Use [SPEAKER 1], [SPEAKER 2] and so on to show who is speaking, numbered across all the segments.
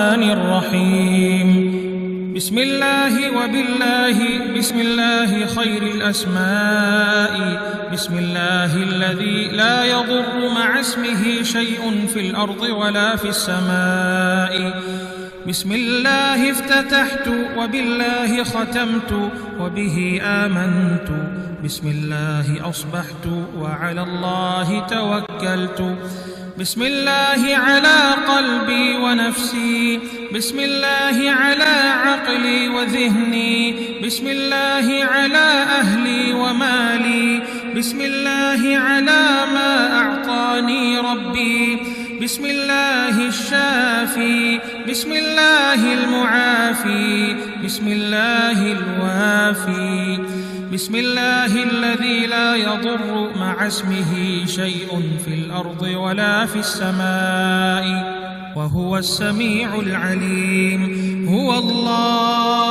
[SPEAKER 1] الرحيم. بسم الله وبالله، بسم الله خير الأسماء، بسم الله الذي لا يضر مع اسمه شيء في الأرض ولا في السماء. بسم الله افتتحت وبالله ختمت وبه آمنت. بسم الله أصبحت وعلى الله توكلت. بسم الله على قلبي ونفسي، بسم الله على عقلي وذهني، بسم الله على أهلي ومالي، بسم الله على ما أعطاني ربي. بسم الله الشافي، بسم الله المعافي، بسم الله الوافي. بسم الله الذي لا يضر مع اسمه شيء في الأرض ولا في السماء وهو السميع العليم. هو الله،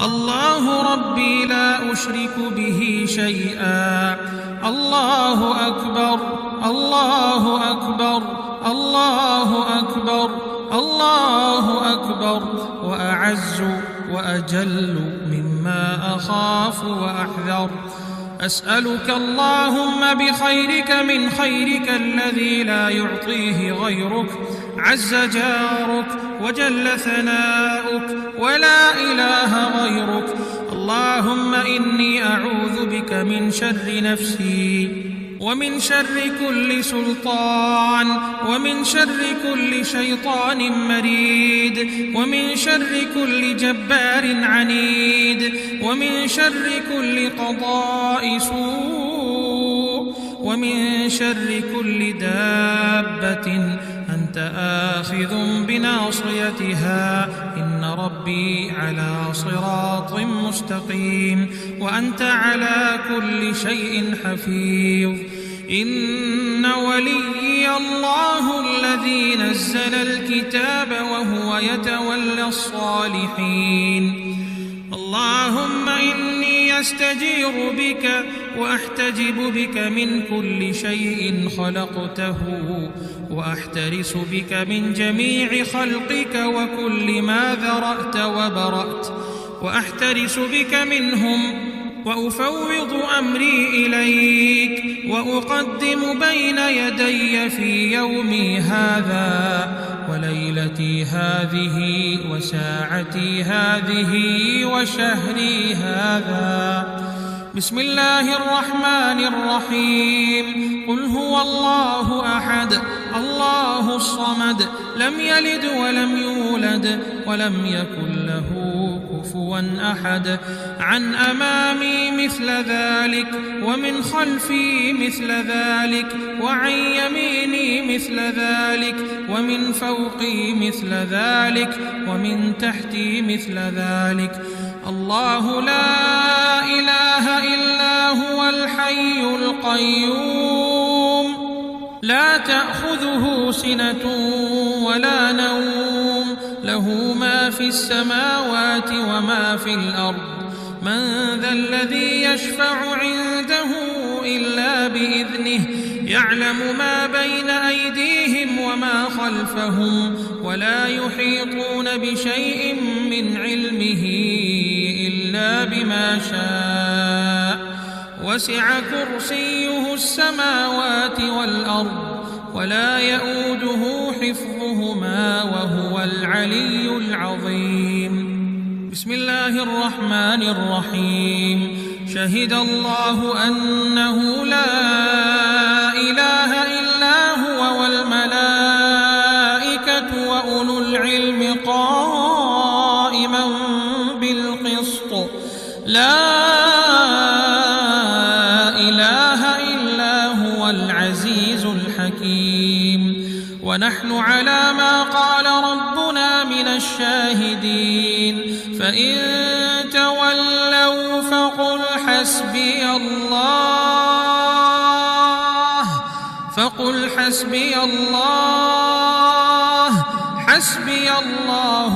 [SPEAKER 1] الله ربي لا أشرك به شيئا. الله أكبر، الله أكبر، الله أكبر، الله أكبر، وأعز وأجل مما أخاف وأحذر. أسألك اللهم بخيرك من خيرك الذي لا يعطيه غيرك، عز جارك وجل ثناؤك ولا إله غيرك. اللهم إني أعوذ بك من شر نفسي ومن شر كل سلطان ومن شر كل شيطان مريد ومن شر كل جبار عنيد ومن شر كل قضاء سوء ومن شر كل دابة أنت آخذ بناصيتها. إن ربي على صراط مستقيم وأنت على كل شيء حفيظ. إن وليي الله الذي نزل الكتاب وهو يتولى الصالحين. اللهم إني أستجير بك وأحتجب بك من كل شيء خلقته وأحترس بك من جميع خلقك وكل ما ذرأت وبرأت وأحترس بك منهم وأفوض أمري إليك وأقدم بين يدي في يومي هذا وليلتي هذه وساعتي هذه وشهري هذا. بسم الله الرحمن الرحيم. قل هو الله أحد الله الصمد لم يلد ولم يولد ولم يكن له كفوا أحد. عن أمامي مثل ذلك ومن خلفي مثل ذلك وعن يميني مثل ذلك ومن فوقي مثل ذلك ومن تحتي مثل ذلك. الله لا إله إلا هو الحي القيوم لا تأخذه سنة ولا نوم له ما في السماوات وما في الأرض. من ذا الذي يشفع عنده إلا بإذنه يعلم ما بين أيديهم وما خلفهم ولا يحيطون بشيء من علمه إلا بما شاء. وسع كرسيه السماوات والأرض ولا يؤوده حفظهما وهو العلي العظيم. بسم الله الرحمن الرحيم. شهد الله أنه لا إله إلا هو والملائكة وأولو العلم قائما بالقسط. لا إله إلا هو العزيز الحكيم. ونحن على ما قال ربنا من الشاهدين. فإن تولوا فقل حسبي الله حسبي الله